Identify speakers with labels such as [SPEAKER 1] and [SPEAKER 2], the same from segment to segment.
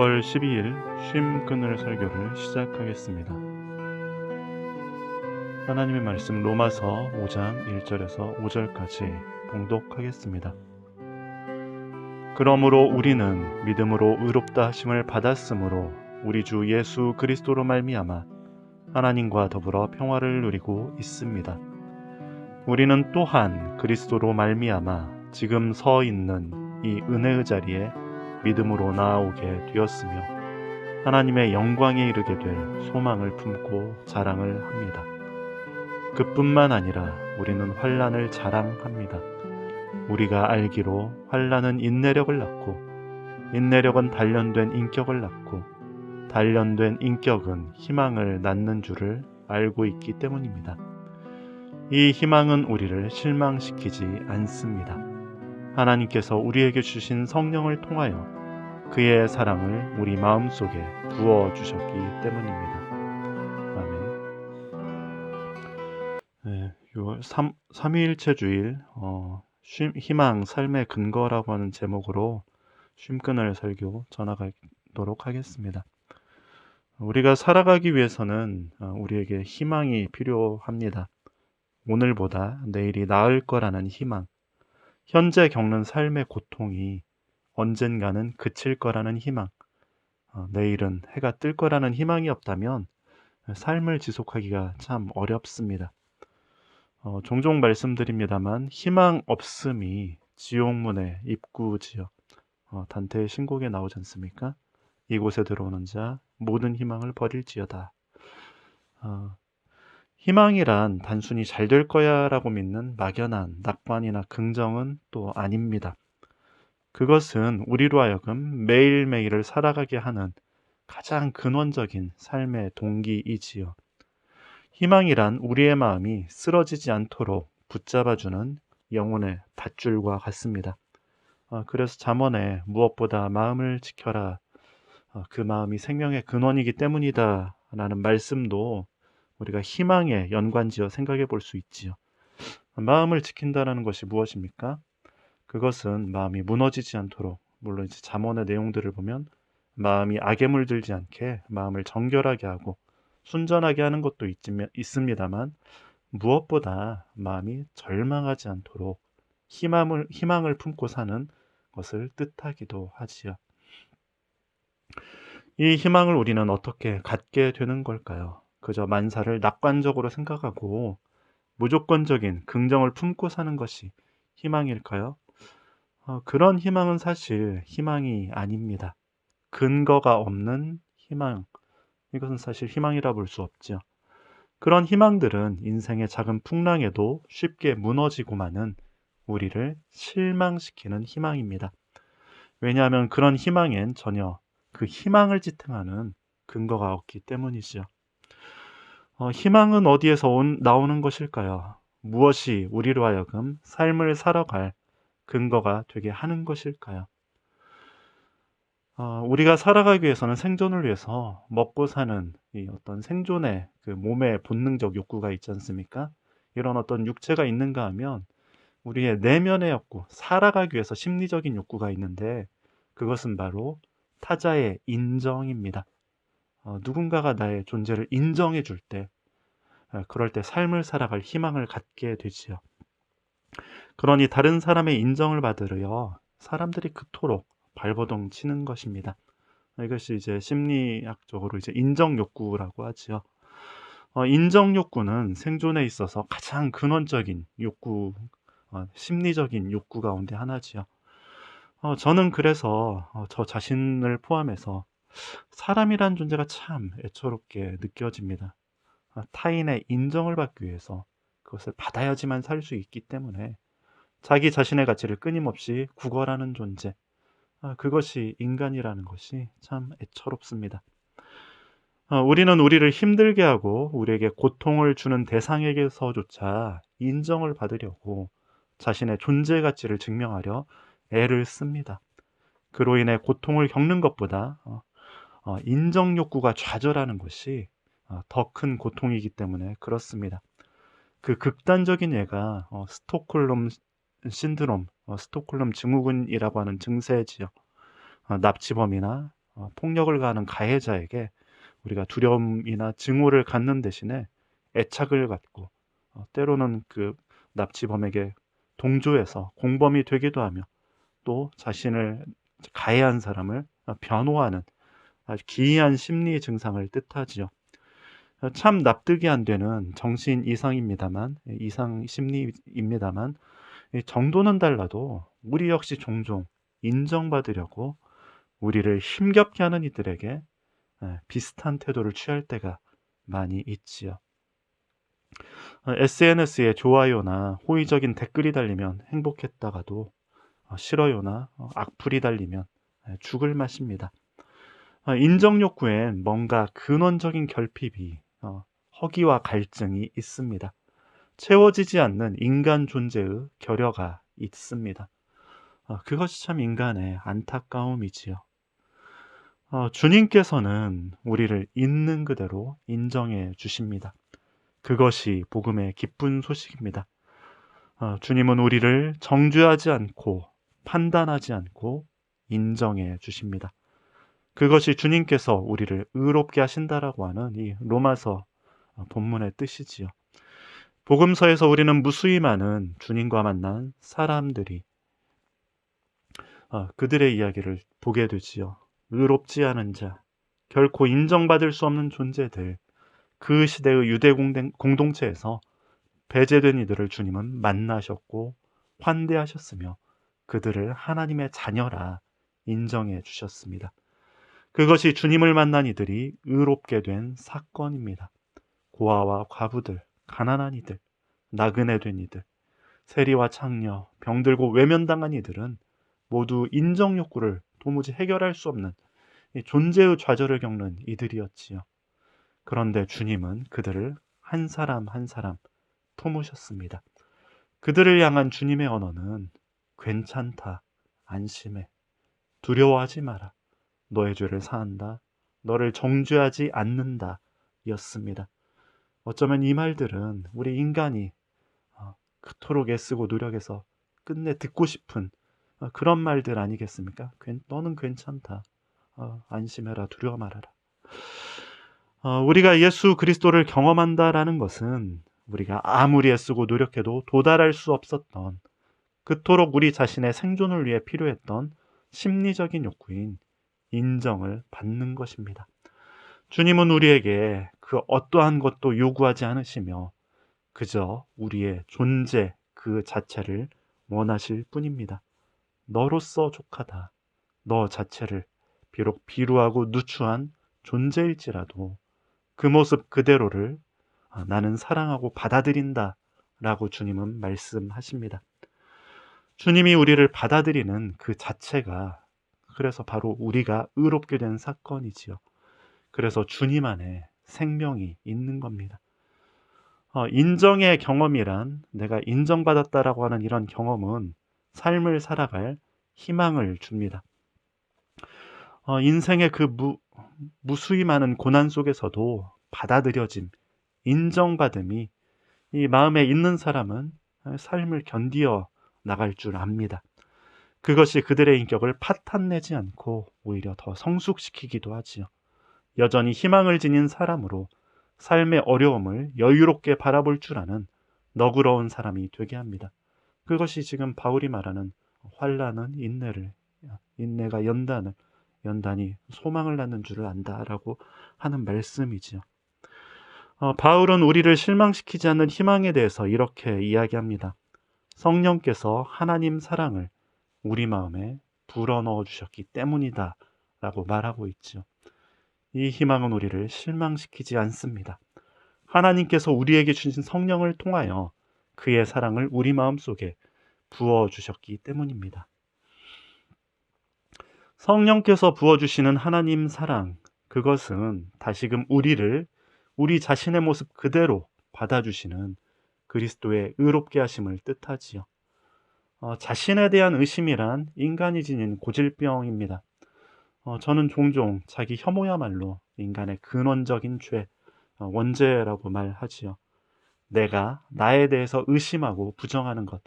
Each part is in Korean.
[SPEAKER 1] 9월 12일 쉼 끊을 설교를 시작하겠습니다. 하나님의 말씀 로마서 5장 1절에서 5절까지 봉독하겠습니다. 그러므로 우리는 믿음으로 의롭다 하심을 받았으므로 우리 주 예수 그리스도로 말미암아 하나님과 더불어 평화를 누리고 있습니다. 우리는 또한 그리스도로 말미암아 지금 서 있는 이 은혜의 자리에 믿음으로 나아오게 되었으며 하나님의 영광에 이르게 될 소망을 품고 자랑을 합니다. 그뿐만 아니라 우리는 환난을 자랑합니다. 우리가 알기로 환난은 인내력을 낳고 인내력은 단련된 인격을 낳고 단련된 인격은 희망을 낳는 줄을 알고 있기 때문입니다. 이 희망은 우리를 실망시키지 않습니다. 하나님께서 우리에게 주신 성령을 통하여 그의 사랑을 우리 마음속에 부어주셨기 때문입니다. 아멘. 3위일체 주일 희망, 삶의 근거라고 하는 제목으로 쉼끈을 설교 전하도록 하겠습니다. 우리가 살아가기 위해서는 우리에게 희망이 필요합니다. 오늘보다 내일이 나을 거라는 희망, 현재 겪는 삶의 고통이 언젠가는 그칠 거라는 희망, 내일은 해가 뜰 거라는 희망이 없다면 삶을 지속하기가 참 어렵습니다. 종종 말씀드립니다만 희망 없음이 지옥문의 입구지요. 단테의 신곡에 나오지 않습니까? 이곳에 들어오는 자 모든 희망을 버릴지어다. 희망이란 단순히 잘 될 거야 라고 믿는 막연한 낙관이나 긍정은 또 아닙니다. 그것은 우리로 하여금 매일매일을 살아가게 하는 가장 근원적인 삶의 동기이지요. 희망이란 우리의 마음이 쓰러지지 않도록 붙잡아주는 영혼의 밧줄과 같습니다. 그래서 잠언에 무엇보다 마음을 지켜라. 그 마음이 생명의 근원이기 때문이다 라는 말씀도 우리가 희망에 연관지어 생각해 볼 수 있지요. 마음을 지킨다는 것이 무엇입니까? 그것은 마음이 무너지지 않도록, 물론 이제 잠언의 내용들을 보면 마음이 악에 물들지 않게 마음을 정결하게 하고 순전하게 하는 것도 있습니다만 무엇보다 마음이 절망하지 않도록 희망을 품고 사는 것을 뜻하기도 하지요. 이 희망을 우리는 어떻게 갖게 되는 걸까요? 그저 만사를 낙관적으로 생각하고 무조건적인 긍정을 품고 사는 것이 희망일까요? 그런 희망은 사실 희망이 아닙니다. 근거가 없는 희망, 이것은 사실 희망이라 볼 수 없죠. 그런 희망들은 인생의 작은 풍랑에도 쉽게 무너지고 마는 우리를 실망시키는 희망입니다. 왜냐하면 그런 희망엔 전혀 그 희망을 지탱하는 근거가 없기 때문이죠. 희망은 어디에서 나오는 것일까요? 무엇이 우리로 하여금 삶을 살아갈 근거가 되게 하는 것일까요? 우리가 살아가기 위해서는 생존을 위해서 먹고 사는 이 어떤 생존의 그 몸의 본능적 욕구가 있지 않습니까? 이런 어떤 육체가 있는가 하면 우리의 내면의 욕구, 살아가기 위해서 심리적인 욕구가 있는데 그것은 바로 타자의 인정입니다. 누군가가 나의 존재를 인정해 줄 때, 그럴 때 삶을 살아갈 희망을 갖게 되지요. 그러니 다른 사람의 인정을 받으려 사람들이 그토록 발버둥 치는 것입니다. 이것이 이제 심리학적으로 이제 인정 욕구라고 하지요. 인정 욕구는 생존에 있어서 가장 근원적인 욕구, 심리적인 욕구 가운데 하나지요. 저는 그래서 저 자신을 포함해서 사람이란 존재가 참 애처롭게 느껴집니다. 타인의 인정을 받기 위해서 그것을 받아야지만 살 수 있기 때문에 자기 자신의 가치를 끊임없이 구걸하는 존재, 그것이 인간이라는 것이 참 애처롭습니다. 우리는 우리를 힘들게 하고 우리에게 고통을 주는 대상에게서조차 인정을 받으려고 자신의 존재 가치를 증명하려 애를 씁니다. 그로 인해 고통을 겪는 것보다 인정 욕구가 좌절하는 것이 더 큰 고통이기 때문에 그렇습니다. 그 극단적인 예가 스톡홀름 신드롬, 스톡홀름 증후군이라고 하는 증세지요. 납치범이나 폭력을 가하는 가해자에게 우리가 두려움이나 증오를 갖는 대신에 애착을 갖고 때로는 그 납치범에게 동조해서 공범이 되기도 하며 또 자신을 가해한 사람을 변호하는 아주 기이한 심리 증상을 뜻하지요. 참 납득이 안 되는 정신 이상입니다만, 이상 심리입니다만, 이 정도는 달라도 우리 역시 종종 인정받으려고 우리를 힘겹게 하는 이들에게 비슷한 태도를 취할 때가 많이 있지요. SNS에 좋아요나 호의적인 댓글이 달리면 행복했다가도 싫어요나 악플이 달리면 죽을 맛입니다. 인정 욕구엔 뭔가 근원적인 결핍이 허기와 갈증이 있습니다. 채워지지 않는 인간 존재의 결여가 있습니다. 그것이 참 인간의 안타까움이지요. 주님께서는 우리를 있는 그대로 인정해 주십니다. 그것이 복음의 기쁜 소식입니다. 주님은 우리를 정죄하지 않고 판단하지 않고 인정해 주십니다. 그것이 주님께서 우리를 의롭게 하신다라고 하는 이 로마서 본문의 뜻이지요. 복음서에서 우리는 무수히 많은 주님과 만난 사람들이 그들의 이야기를 보게 되지요. 의롭지 않은 자, 결코 인정받을 수 없는 존재들, 그 시대의 유대 공동체에서 배제된 이들을 주님은 만나셨고 환대하셨으며 그들을 하나님의 자녀라 인정해 주셨습니다. 그것이 주님을 만난 이들이 의롭게 된 사건입니다. 고아와 과부들, 가난한 이들, 나그네 된 이들, 세리와 창녀, 병들고 외면당한 이들은 모두 인정 욕구를 도무지 해결할 수 없는 존재의 좌절을 겪는 이들이었지요. 그런데 주님은 그들을 한 사람 한 사람 품으셨습니다. 그들을 향한 주님의 언어는 괜찮다, 안심해, 두려워하지 마라, 너의 죄를 사한다, 너를 정죄하지 않는다 였습니다. 어쩌면 이 말들은 우리 인간이 그토록 애쓰고 노력해서 끝내 듣고 싶은 그런 말들 아니겠습니까? 너는 괜찮다, 안심해라, 두려워 말아라. 우리가 예수 그리스도를 경험한다라는 것은 우리가 아무리 애쓰고 노력해도 도달할 수 없었던 그토록 우리 자신의 생존을 위해 필요했던 심리적인 욕구인 인정을 받는 것입니다. 주님은 우리에게 그 어떠한 것도 요구하지 않으시며 그저 우리의 존재 그 자체를 원하실 뿐입니다. 너로서 족하다. 너 자체를 비록 비루하고 누추한 존재일지라도 그 모습 그대로를 나는 사랑하고 받아들인다 라고 주님은 말씀하십니다. 주님이 우리를 받아들이는 그 자체가 그래서 바로 우리가 의롭게 된 사건이지요. 그래서 주님 안에 생명이 있는 겁니다. 인정의 경험이란 내가 인정받았다라고 하는 이런 경험은 삶을 살아갈 희망을 줍니다. 인생의 그 무수히 많은 고난 속에서도 받아들여짐, 인정받음이 이 마음에 있는 사람은 삶을 견디어 나갈 줄 압니다. 그것이 그들의 인격을 파탄내지 않고 오히려 더 성숙시키기도 하지요. 여전히 희망을 지닌 사람으로 삶의 어려움을 여유롭게 바라볼 줄 아는 너그러운 사람이 되게 합니다. 그것이 지금 바울이 말하는 환난은 인내가 연단이 소망을 낳는 줄을 안다라고 하는 말씀이지요. 바울은 우리를 실망시키지 않는 희망에 대해서 이렇게 이야기합니다. 성령께서 하나님 사랑을 우리 마음에 불어넣어 주셨기 때문이다 라고 말하고 있죠. 이 희망은 우리를 실망시키지 않습니다. 하나님께서 우리에게 주신 성령을 통하여 그의 사랑을 우리 마음속에 부어주셨기 때문입니다. 성령께서 부어주시는 하나님 사랑, 그것은 다시금 우리를 우리 자신의 모습 그대로 받아주시는 그리스도의 의롭게 하심을 뜻하지요. 자신에 대한 의심이란 인간이 지닌 고질병입니다. 저는 종종 자기 혐오야말로 인간의 근원적인 죄, 원죄라고 말하지요. 내가 나에 대해서 의심하고 부정하는 것,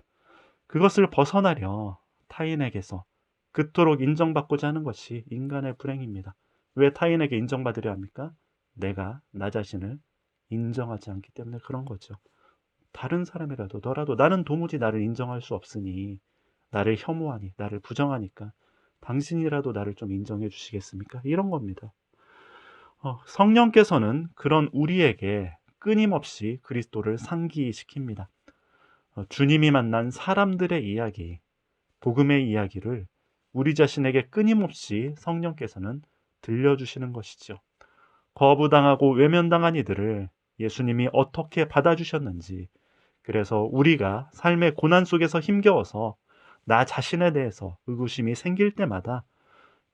[SPEAKER 1] 그것을 벗어나려 타인에게서 그토록 인정받고자 하는 것이 인간의 불행입니다. 왜 타인에게 인정받으려 합니까? 내가 나 자신을 인정하지 않기 때문에 그런 거죠. 다른 사람이라도 너라도 나는 도무지 나를 인정할 수 없으니, 나를 혐오하니, 나를 부정하니까 당신이라도 나를 좀 인정해 주시겠습니까? 이런 겁니다. 성령께서는 그런 우리에게 끊임없이 그리스도를 상기시킵니다. 주님이 만난 사람들의 이야기, 복음의 이야기를 우리 자신에게 끊임없이 성령께서는 들려주시는 것이죠. 거부당하고 외면당한 이들을 예수님이 어떻게 받아주셨는지, 그래서 우리가 삶의 고난 속에서 힘겨워서 나 자신에 대해서 의구심이 생길 때마다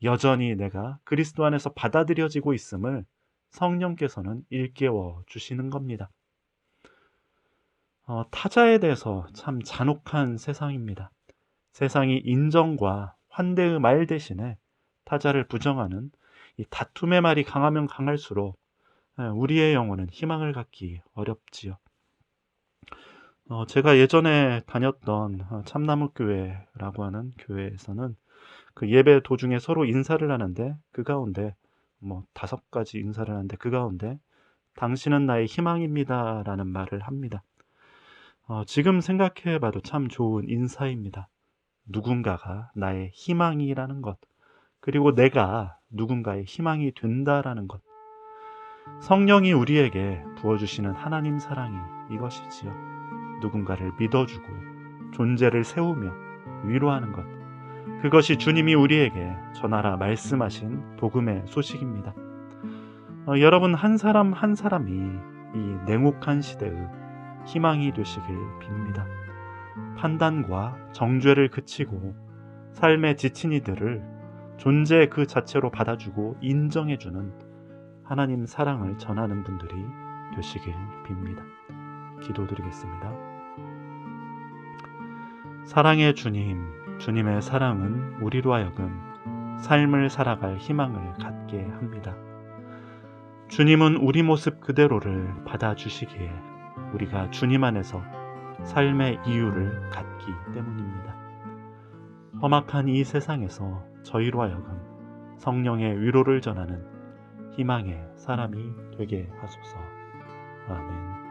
[SPEAKER 1] 여전히 내가 그리스도 안에서 받아들여지고 있음을 성령께서는 일깨워 주시는 겁니다. 타자에 대해서 참 잔혹한 세상입니다. 세상이 인정과 환대의 말 대신에 타자를 부정하는 이 다툼의 말이 강하면 강할수록 우리의 영혼은 희망을 갖기 어렵지요. 제가 예전에 다녔던 참나무교회라고 하는 교회에서는 그 예배 도중에 서로 인사를 하는데, 그 가운데 5가지 인사를 하는데 그 가운데 당신은 나의 희망입니다 라는 말을 합니다. 지금 생각해 봐도 참 좋은 인사입니다. 누군가가 나의 희망이라는 것, 그리고 내가 누군가의 희망이 된다라는 것, 성령이 우리에게 부어주시는 하나님 사랑이 이것이지요. 누군가를 믿어주고 존재를 세우며 위로하는 것, 그것이 주님이 우리에게 전하라 말씀하신 복음의 소식입니다. 여러분 한 사람 한 사람이 이 냉혹한 시대의 희망이 되시길 빕니다. 판단과 정죄를 그치고 삶에 지친 이들을 존재 그 자체로 받아주고 인정해주는 하나님 사랑을 전하는 분들이 되시길 빕니다. 기도드리겠습니다. 사랑의 주님, 주님의 사랑은 우리로 하여금 삶을 살아갈 희망을 갖게 합니다. 주님은 우리 모습 그대로를 받아주시기에 우리가 주님 안에서 삶의 이유를 갖기 때문입니다. 험악한 이 세상에서 저희로 하여금 성령의 위로를 전하는 희망의 사람이 되게 하소서. 아멘.